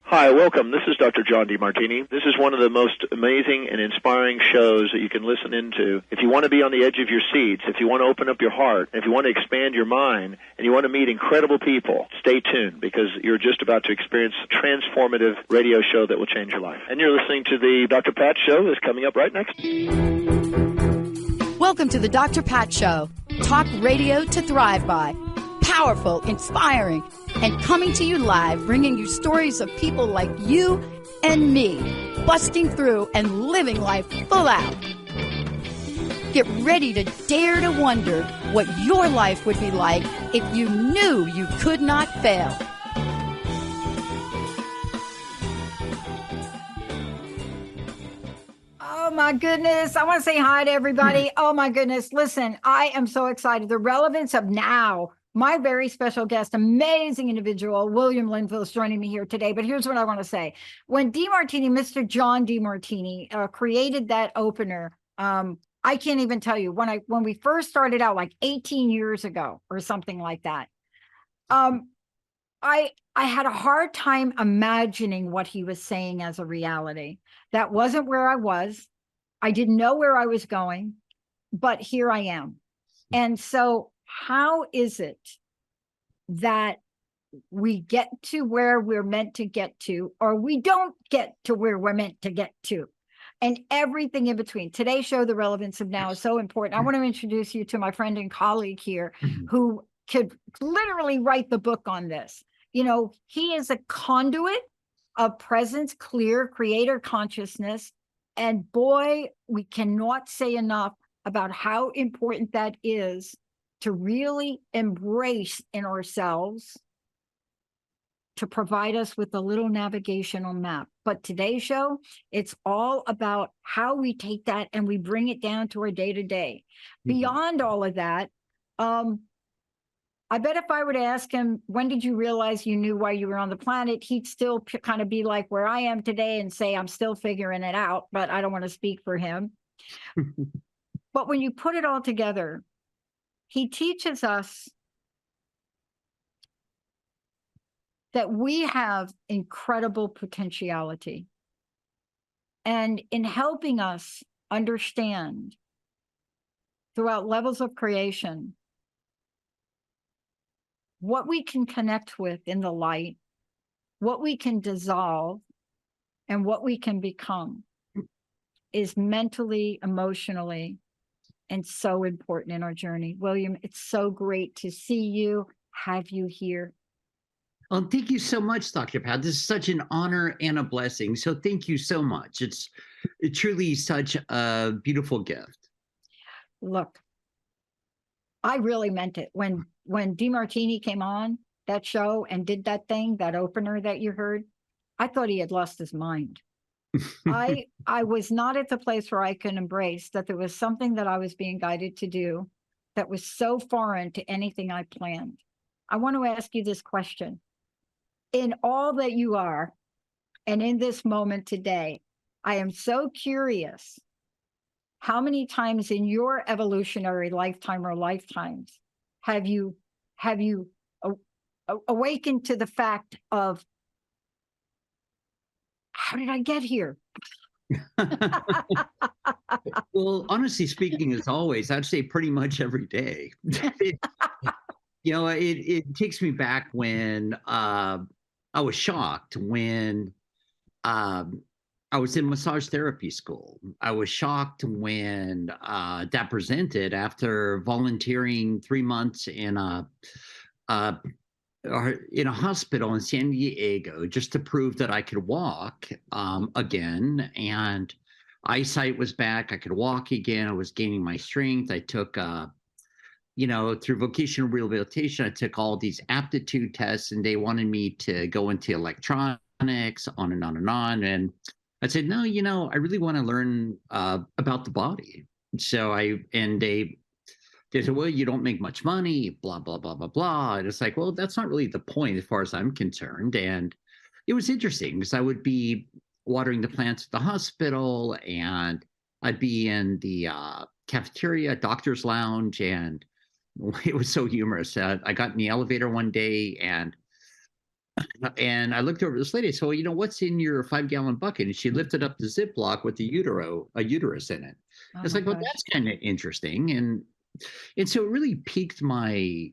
Hi, welcome. This is Dr. John DeMartini. This is one of the most amazing and inspiring shows that you can listen into. If you want to be on the edge of your seats, if you want to open up your heart, if you want to expand your mind, and you want to meet incredible people, stay tuned because you're just about to experience a transformative radio show that will change your life. And you're listening to the Dr. Pat Show that's coming up right next. Welcome to the Dr. Pat Show. Talk radio to thrive by. Powerful, inspiring, and coming to you live, bringing you stories of people like you and me, busting through and living life full out. Get ready to dare to wonder what your life would be like if you knew you could not fail. Oh my goodness. I want to say hi to everybody. Oh my goodness. Listen, I am so excited. The relevance of now. My very special guest, amazing individual, William Linville, is joining me here today. But here's what I want to say. When DeMartini, Mr. John DeMartini, created that opener, I can't even tell you, when we first started out like 18 years ago or something like that, I had a hard time imagining what he was saying as a reality. That wasn't where I was. I didn't know where I was going, but here I am. And so how is it that we get to where we're meant to get to, or we don't get to where we're meant to get to, and everything in between? Today's show, The Relevance of Now, is so important. I want to introduce you to my friend and colleague here who could literally write the book on this. You know, he is a conduit of presence, clear creator consciousness. And boy, we cannot say enough about how important that is to really embrace in ourselves, to provide us with a little navigational map. But today's show, it's all about how we take that and we bring it down to our day-to-day. Beyond all of that, I bet if I were to ask him, when did you realize you knew why you were on the planet, he'd still kind of be like where I am today and say, I'm still figuring it out, but I don't want to speak for him. But when you put it all together, he teaches us that we have incredible potentiality. And in helping us understand throughout levels of creation what we can connect with in the light, what we can dissolve, and what we can become is mentally, emotionally, and so important in our journey. William, it's so great to see you, have you here. Well, thank you so much, Dr. Pat. This is such an honor and a blessing. So thank you so much. It's truly such a beautiful gift. Look, I really meant it. When DeMartini came on that show and did that thing, that opener that you heard, I thought he had lost his mind. I was not at the place where I can embrace that there was something that I was being guided to do that was so foreign to anything I planned. I want to ask you this question. In all that you are, and in this moment today, I am so curious, how many times in your evolutionary lifetime or lifetimes have you awakened to the fact of, how did I get here? Well, honestly speaking, as always, I'd say pretty much every day. It takes me back when I was shocked when I was in massage therapy school. I was shocked when that presented after volunteering 3 months in a hospital in San Diego just to prove that I could walk again, and eyesight was back. I could walk again. I was gaining my strength. I took, through vocational rehabilitation, I took all these aptitude tests, and they wanted me to go into electronics, on and on and on. And I said, no, I really want to learn about the body. So they said, well, you don't make much money, blah, blah, blah, blah, blah. And it's like, well, that's not really the point as far as I'm concerned. And it was interesting because I would be watering the plants at the hospital, and I'd be in the cafeteria, doctor's lounge, and it was so humorous. I got in the elevator one day, and I looked over at this lady. So, what's in your 5-gallon bucket? And she lifted up the Ziploc with a uterus in it. Oh It's my like, well, gosh. that's kind of interesting, and so it really piqued my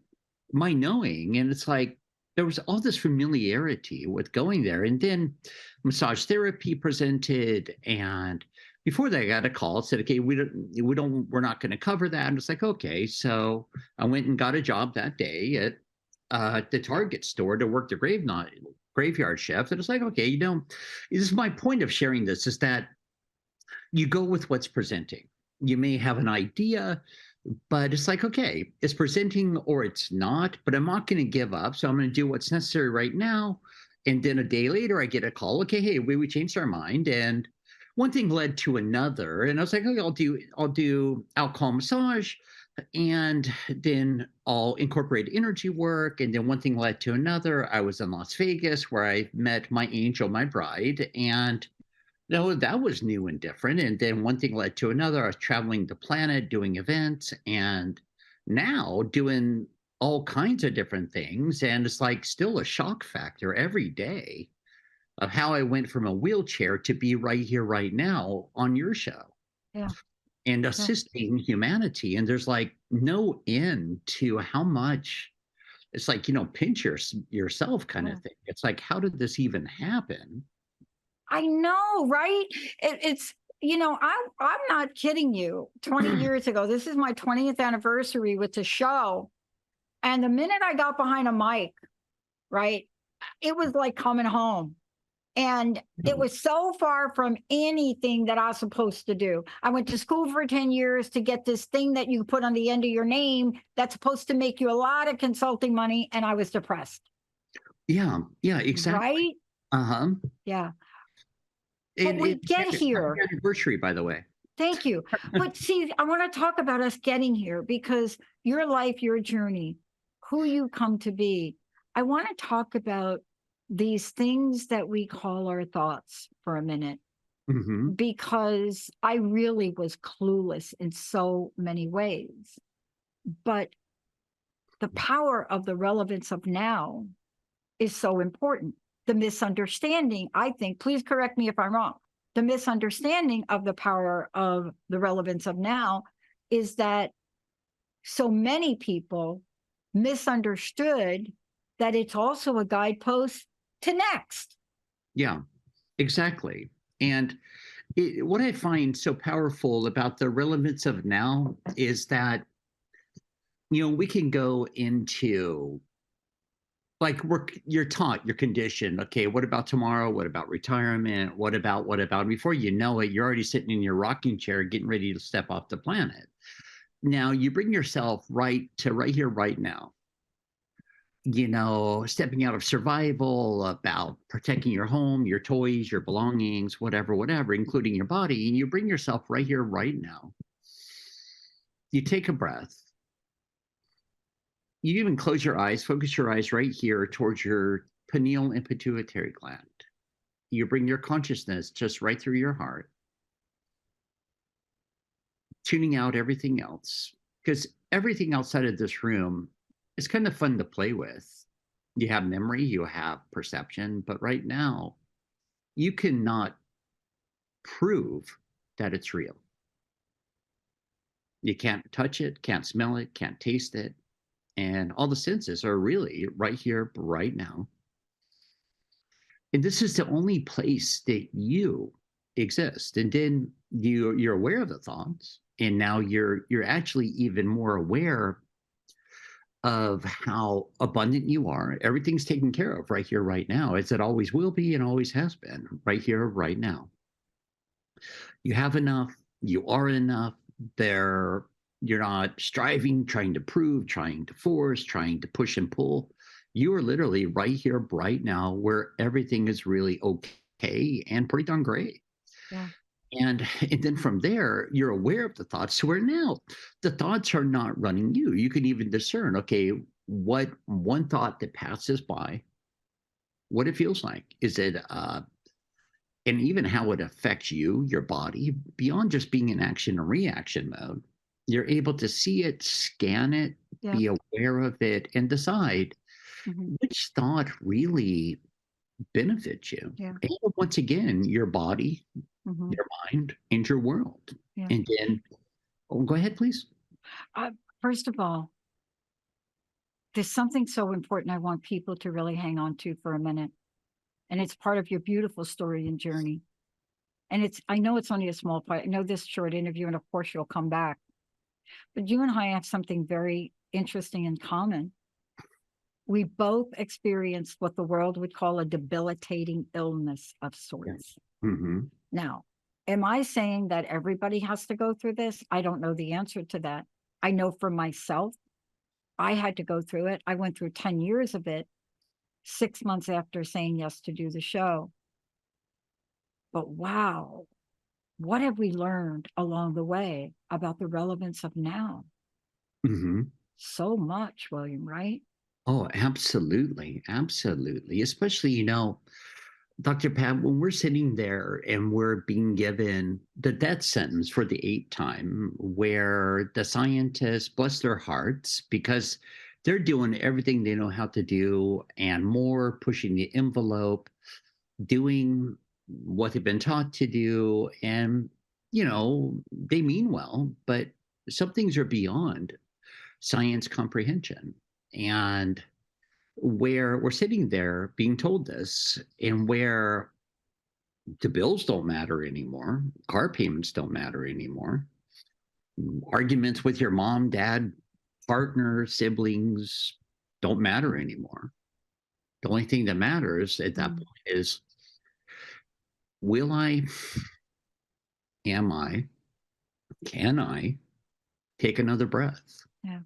knowing. And it's like there was all this familiarity with going there, and then massage therapy presented, and before that, I got a call, said, okay, we're not going to cover that. And it's like, okay. So I went and got a job that day at the Target store to work the graveyard shift. And it's like, okay, this is my point of sharing this, is that you go with what's presenting. You may have an idea, but it's like, okay, it's presenting or it's not, but I'm not going to give up. So I'm going to do what's necessary right now. And then a day later, I get a call. Okay, hey, we changed our mind. And one thing led to another. And I was like, okay, I'll do alcohol massage. And then I'll incorporate energy work. And then one thing led to another. I was in Las Vegas where I met my angel, my bride. And no, that was new and different. And then one thing led to another. I was traveling the planet, doing events, and now doing all kinds of different things. And it's like still a shock factor every day of how I went from a wheelchair to be right here, right now on your show. Yeah. And assisting humanity. And there's like no end to how much it's like, pinch yourself kind of thing. It's like, how did this even happen? I know, right? It's, I'm not kidding you. 20 years ago, this is my 20th anniversary with the show. And the minute I got behind a mic, right, it was like coming home. And it was so far from anything that I was supposed to do. I went to school for 10 years to get this thing that you put on the end of your name that's supposed to make you a lot of consulting money. And I was depressed. Yeah, exactly. Right? Uh-huh. Yeah. But we get here. Happy anniversary, by the way. Thank you. But see, I want to talk about us getting here because your life, your journey, who you come to be. I want to talk about these things that we call our thoughts for a minute, because I really was clueless in so many ways. But the power of the relevance of now is so important. The misunderstanding, I think, please correct me if I'm wrong, the misunderstanding of the power of the relevance of now is that so many people misunderstood that it's also a guidepost to next. Yeah, exactly. And what I find so powerful about the relevance of now is that, we can go into like you're taught, you're conditioned. Okay, what about tomorrow? What about retirement? What about? Before you know it, you're already sitting in your rocking chair getting ready to step off the planet. Now you bring yourself right here, right now. Stepping out of survival, about protecting your home, your toys, your belongings, whatever, including your body, and you bring yourself right here, right now. You take a breath. You even close your eyes, focus your eyes right here towards your pineal and pituitary gland. You bring your consciousness just right through your heart, tuning out everything else, because everything outside of this room is kind of fun to play with. You have memory, you have perception, but right now, you cannot prove that it's real. You can't touch it, can't smell it, can't taste it. And all the senses are really right here, right now. And this is the only place that you exist. And then you're aware of the thoughts. And now you're actually even more aware of how abundant you are. Everything's taken care of right here, right now, as it always will be and always has been, right here, right now. You have enough. You are enough. You're not striving, trying to prove, trying to force, trying to push and pull. You are literally right here, right now, where everything is really okay and pretty darn great. Yeah. And then from there, you're aware of the thoughts. So where now the thoughts are not running you. You can even discern, okay, what one thought that passes by, what it feels like. Is it, and even how it affects you, your body, beyond just being in action and reaction mode. You're able to see it, scan it, Yeah. be aware of it, and decide Mhm. which thought really benefits you. Yeah. And once again, your body, Mhm. your mind, and your world. Yeah. And then, oh, go ahead, please. First of all, there's something so important I want people to really hang on to for a minute. And it's part of your beautiful story and journey. And I know it's only a small part. I know this short interview, and of course you'll come back. But you and I have something very interesting in common. We both experienced what the world would call a debilitating illness of sorts. Mm-hmm. Now, am I saying that everybody has to go through this? I don't know the answer to that. I know for myself, I had to go through it. I went through 10 years of it 6 months after saying yes to do the show. But wow, what have we learned along the way about the relevance of now? Mm-hmm. So much, William, right? Oh, absolutely. Absolutely. Especially, Dr. Pat, when we're sitting there and we're being given the death sentence for the 8th time, where the scientists, bless their hearts, because they're doing everything they know how to do and more, pushing the envelope, doing what they've been taught to do. And, they mean well, but some things are beyond science comprehension. And where we're sitting there being told this, and where the bills don't matter anymore, car payments don't matter anymore, arguments with your mom, dad, partner, siblings don't matter anymore. The only thing that matters at that point is, will I, am I, can I take another breath? Yeah.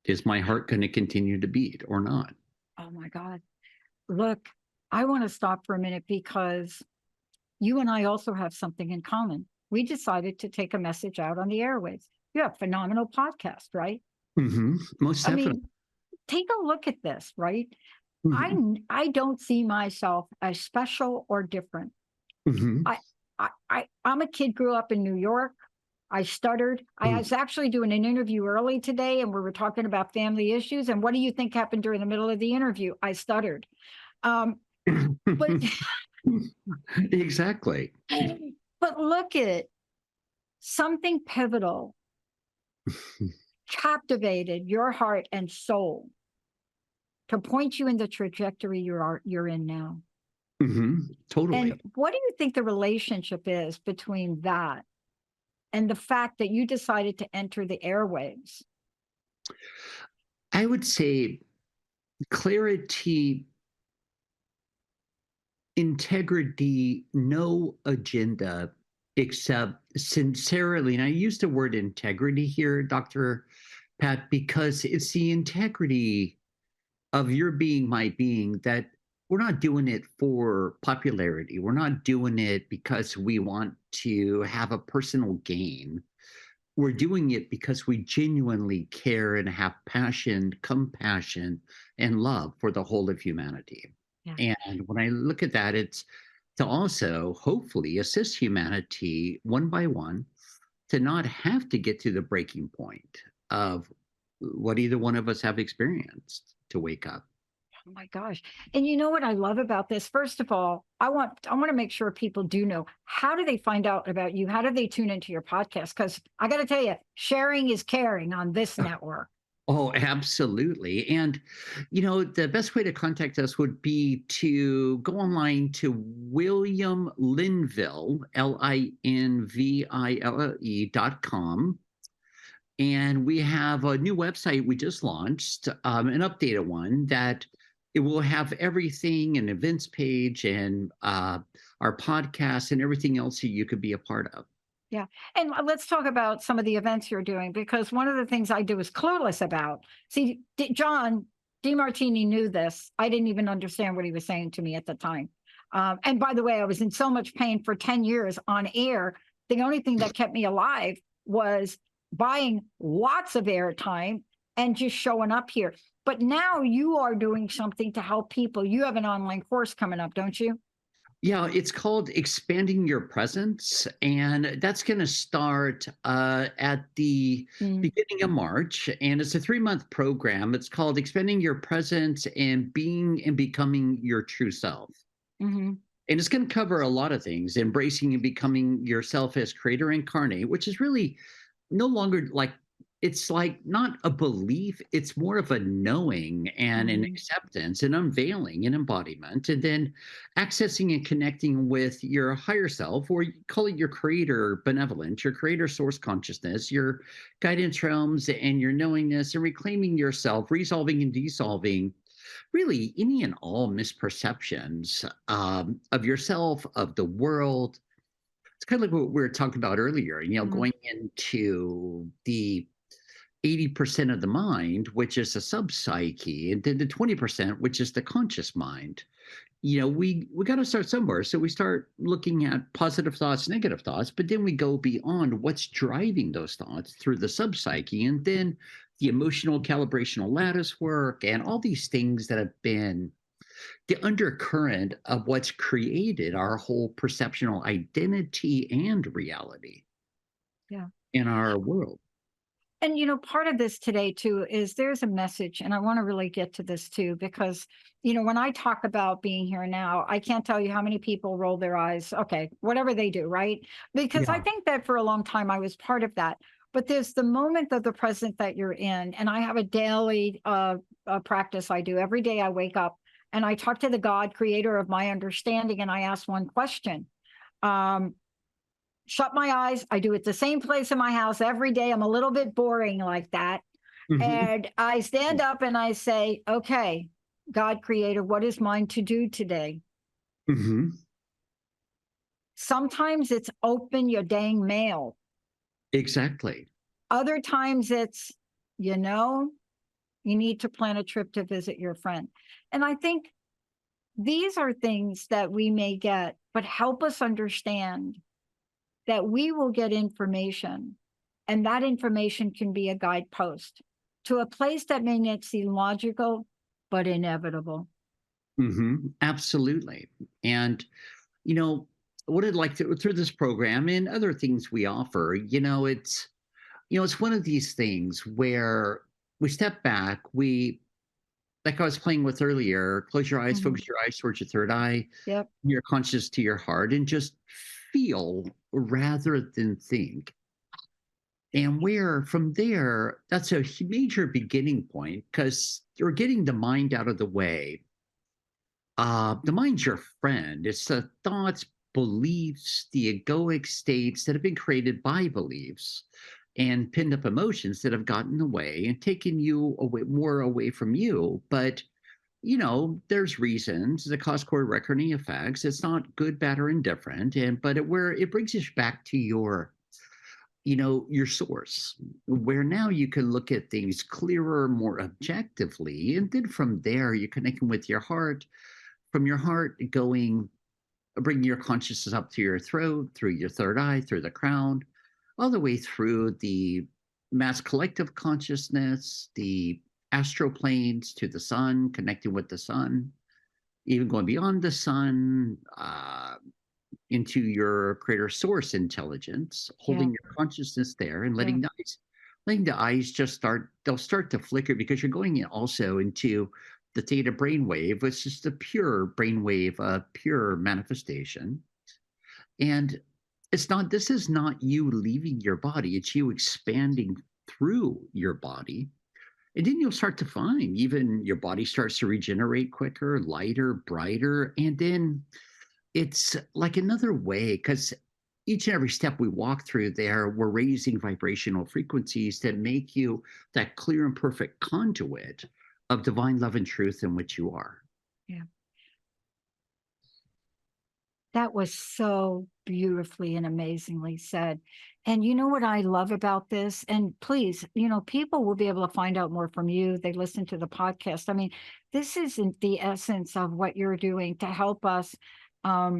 Is my heart going to continue to beat or not? Oh my God. Look, I want to stop for a minute because you and I also have something in common. We decided to take a message out on the airwaves. You have a phenomenal podcast, right? Mm-hmm. Most I definitely. mean, take a look at this, right? Mm-hmm. I don't see myself as special or different. Mm-hmm. I'm a kid, grew up in New York. I stuttered. I was actually doing an interview early today, and we were talking about family issues. And what do you think happened during the middle of the interview? I stuttered. But Exactly. but look at something pivotal captivated your heart and soul to point you in the trajectory you're in now. Mm-hmm. Totally. And what do you think the relationship is between that and the fact that you decided to enter the airwaves? I would say clarity, integrity, no agenda, except sincerely. And I use the word integrity here, Dr. Pat, because it's the integrity of your being, my being, that we're not doing it for popularity. We're not doing it because we want to have a personal gain. We're doing it because we genuinely care and have passion, compassion, and love for the whole of humanity. Yeah. And when I look at that, it's to also hopefully assist humanity one by one to not have to get to the breaking point of what either one of us have experienced to wake up. Oh my gosh. And you know what I love about this? First of all, I want to make sure people do know, how do they find out about you? How do they tune into your podcast? Because I got to tell you, sharing is caring on this network. Oh, absolutely. And, the best way to contact us would be to go online to William Linville, LINVILLE.com. And we have a new website we just launched, an updated one that it will have everything, an events page and our podcast and everything else that you could be a part of. Yeah. And let's talk about some of the events you're doing, because one of the things I do is clueless about. See, John DeMartini knew this. I didn't even understand what he was saying to me at the time. And by the way, I was in so much pain for 10 years on air. The only thing that kept me alive was buying lots of airtime and just showing up here. But now you are doing something to help people. You have an online course coming up, don't you? Yeah, it's called Expanding Your Presence, and that's going to start at the beginning of March, and it's a 3-month program. It's called Expanding Your Presence and Being and Becoming Your True Self. Mm-hmm. And it's going to cover a lot of things, embracing and becoming yourself as creator incarnate, which is really no longer like, it's like not a belief, it's more of a knowing and an acceptance, an unveiling, an embodiment, and then accessing and connecting with your higher self, or you call it your creator benevolence, your creator source consciousness, your guidance realms, and your knowingness, and reclaiming yourself, resolving and dissolving really any and all misperceptions of yourself, of the world. It's kind of like what we were talking about earlier, going into the 80% of the mind, which is the subpsyche, and then the 20%, which is the conscious mind. We got to start somewhere. So we start looking at positive thoughts, negative thoughts, but then we go beyond what's driving those thoughts through the subpsyche, and then the emotional calibrational lattice work and all these things that have been the undercurrent of what's created our whole perceptual identity and reality in our world. And, part of this today, too, is there's a message, and I want to really get to this, too, because, when I talk about being here now, I can't tell you how many people roll their eyes. Okay, whatever they do, right? Because I think that for a long time I was part of that. But there's the moment of the present that you're in. And I have a daily practice I do. Every day I wake up and I talk to the God, creator of my understanding, and I ask one question. Shut my eyes. I do it the same place in my house every day. I'm a little bit boring like that. And I stand up and I say, okay, God creator, what is mine to do today? Sometimes it's open your dang mail. Exactly. Other times it's, you need to plan a trip to visit your friend. And I think these are things that we may get, but help us understand that we will get information, and that information can be a guidepost to a place that may not seem logical, but inevitable. Absolutely. And, what I'd like to, through this program and other things we offer, it's one of these things where we step back, like I was playing with earlier, close your eyes, focus your eyes towards your third eye, your conscious to your heart, and just feel rather than think. And where from there, that's a major beginning point, because you're getting the mind out of the way. The mind's your friend. It's the thoughts, beliefs, the egoic states that have been created by beliefs and pinned up emotions that have gotten in the way and taken you away from you. But there's reasons, the cause cord reckoning effects. It's not good, bad, or indifferent. But where it brings us back to your source, where now you can look at things clearer, more objectively. And then from there, you're connecting with your heart, from your heart bringing your consciousness up to your throat, through your third eye, through the crown, all the way through the mass collective consciousness, the astral planes, to the sun, connecting with the sun, even going beyond the sun, into your creator source intelligence, holding your consciousness there and letting the eyes just start to flicker, because you're going in also into the theta brainwave, which is the pure brainwave, pure manifestation. And this is not you leaving your body, it's you expanding through your body. And then you'll start to find even your body starts to regenerate quicker, lighter, brighter. And then it's like another way, because each and every step we walk through there, we're raising vibrational frequencies that make you that clear and perfect conduit of divine love and truth in which you are. Yeah. That was so beautifully and amazingly said. And you know what I love about this? And please, people will be able to find out more from you. They listen to the podcast. I mean, this isn't the essence of what you're doing to help us. I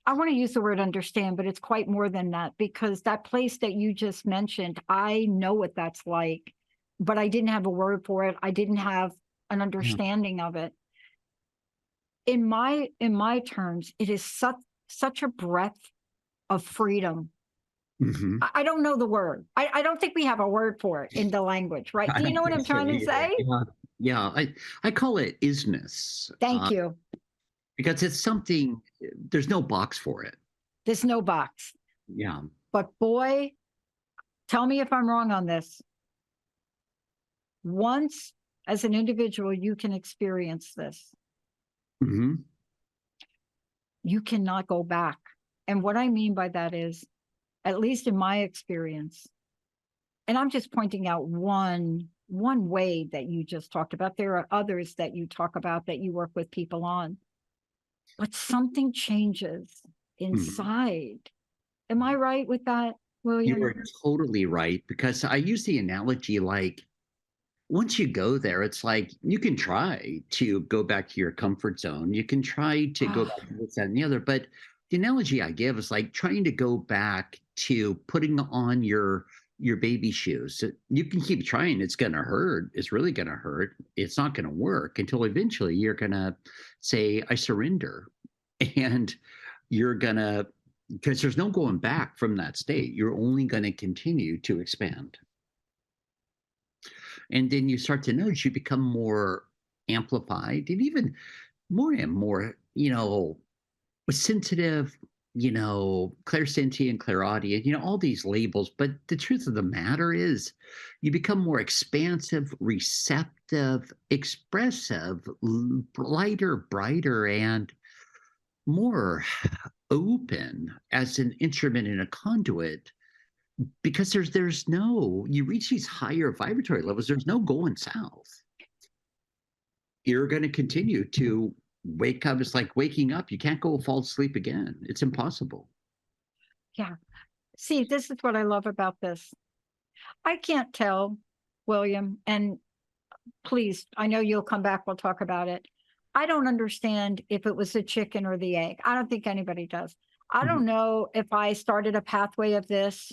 want to use the word understand, but it's quite more than that, because that place that you just mentioned, I know what that's like, but I didn't have a word for it. I didn't have an understanding of it. in my terms, it is such a breath of freedom. I don't know the word. I don't think we have a word for it in the language, right? Do you know what I'm trying to say? Yeah. I call it isness. Thank you. Because it's something, there's no box for it. There's no box. Yeah. But boy, tell me if I'm wrong on this. Once as an individual, you can experience this. You cannot go back. And what I mean by that is, at least in my experience, and I'm just pointing out one way that you just talked about. There are others that you talk about that you work with people on. But something changes inside. Am I right with that, William? You are totally right, because I use the analogy like, once you go there, it's like you can try to go back to your comfort zone. You can try to go back to this, that, and the other. But the analogy I give is like trying to go back to putting on your baby shoes. You can keep trying. It's going to hurt. It's really going to hurt. It's not going to work until eventually you're going to say, I surrender. And you're going to, because there's no going back from that state. You're only going to continue to expand. And then you start to notice you become more amplified and even more and more, sensitive, clairsentient, clairaudient, all these labels. But the truth of the matter is you become more expansive, receptive, expressive, lighter, brighter, and more open as an instrument and a conduit, because there's no, you reach these higher vibratory levels, there's no going south. You're going to continue to wake up. It's like waking up. You can't go fall asleep again. It's impossible. Yeah. See, this is what I love about this. I can't tell, William, and please, I know you'll come back, we'll talk about it. I don't understand if it was the chicken or the egg. I don't think anybody does. I don't know if I started a pathway of this,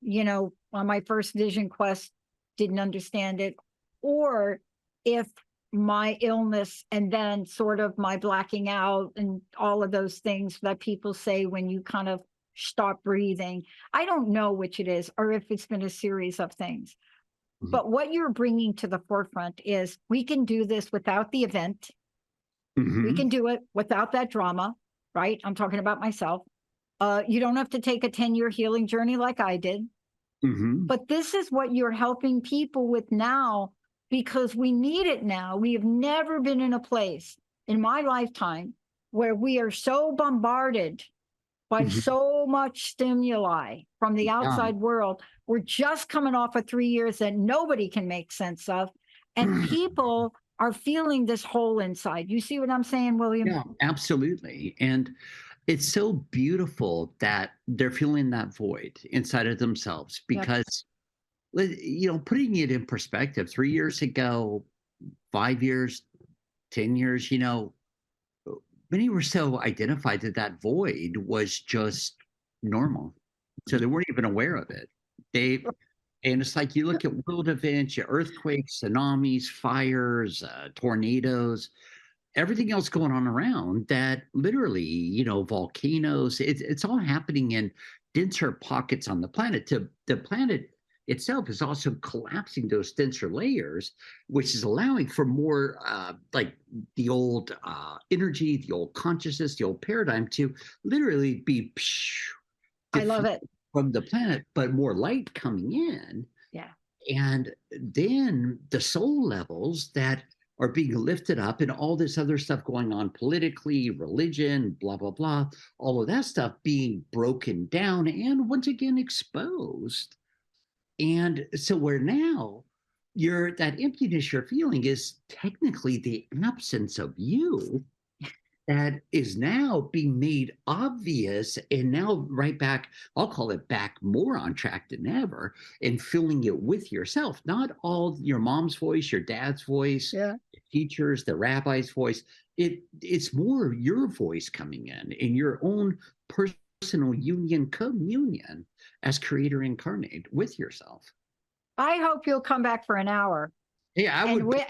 on my first vision quest, didn't understand it, or if my illness and then sort of my blacking out and all of those things that people say when you kind of stop breathing. I don't know which it is, or if it's been a series of things. But what you're bringing to the forefront is we can do this without the event. We can do it without that drama, right? I'm talking about myself. You don't have to take a 10-year healing journey like I did. But this is what you're helping people with now, because we need it now. We have never been in a place in my lifetime where we are so bombarded by so much stimuli from the outside world. We're just coming off of 3 years that nobody can make sense of. And people are feeling this hole inside. You see what I'm saying, William? Yeah, absolutely. And it's so beautiful that they're feeling that void inside of themselves, because, putting it in perspective, 3 years ago, 5 years, 10 years, many were so identified that void was just normal. So they weren't even aware of it. And it's like you look at world events, earthquakes, tsunamis, fires, tornadoes, everything else going on around that literally, volcanoes, it's all happening in denser pockets on the planet. The planet itself is also collapsing those denser layers, which is allowing for more like the old energy, the old consciousness, the old paradigm to literally be I love it. From the planet, but more light coming in. Yeah. And then the soul levels that are being lifted up and all this other stuff going on politically, religion, blah, blah, blah, all of that stuff being broken down and once again exposed. And so where now that emptiness you're feeling is technically the absence of you that is now being made obvious, and now right back, I'll call it back more on track than ever, and filling it with yourself, not all your mom's voice, your dad's voice, the teachers, the rabbi's voice. It's more your voice coming in your own personal communion as creator incarnate with yourself. I hope you'll come back for an hour. Yeah, I would.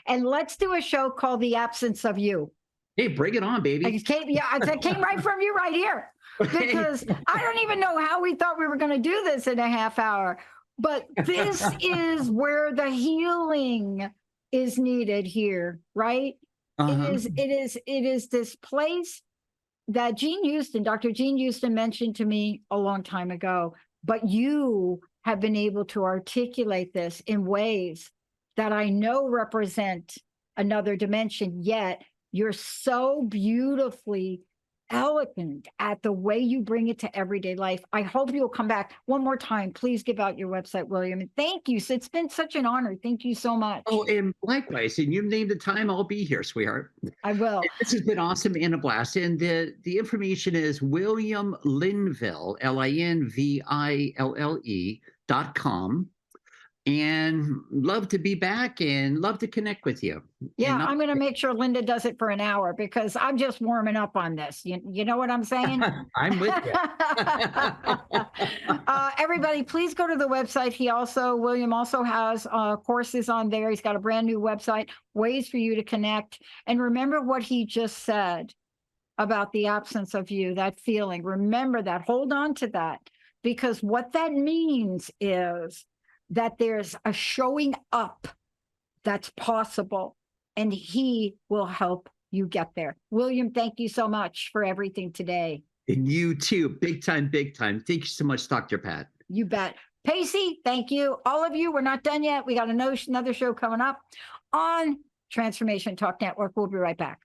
And let's do a show called The Absence of You. Hey, bring it on, baby. That came right from you right here. Because I don't even know how we thought we were going to do this in a half hour. But this is where the healing is needed here, right? It is this place that Dr. Jean Houston mentioned to me a long time ago, but you have been able to articulate this in ways that I know represent another dimension, yet you're so beautifully eloquent at the way you bring it to everyday life. I hope you'll come back one more time. Please give out your website, William. And thank you. So it's been such an honor. Thank you so much. Oh, and likewise. And you named the time, I'll be here, sweetheart. I will. This has been awesome and a blast. And the information is William Linville, LINVILLE.com. And love to be back and love to connect with you. Yeah, I'm going to make sure Linda does it for an hour because I'm just warming up on this. You know what I'm saying? I'm with you. Everybody, please go to the website. William also has courses on there. He's got a brand new website, ways for you to connect. And remember what he just said about the absence of you, that feeling. Remember that. Hold on to that, because what that means is that there's a showing up that's possible, and he will help you get there. William, thank you so much for everything today. And you too. Big time, big time. Thank you so much, Dr. Pat. You bet. Pacey, thank you. All of you, we're not done yet. We got another show coming up on Transformation Talk Network. We'll be right back.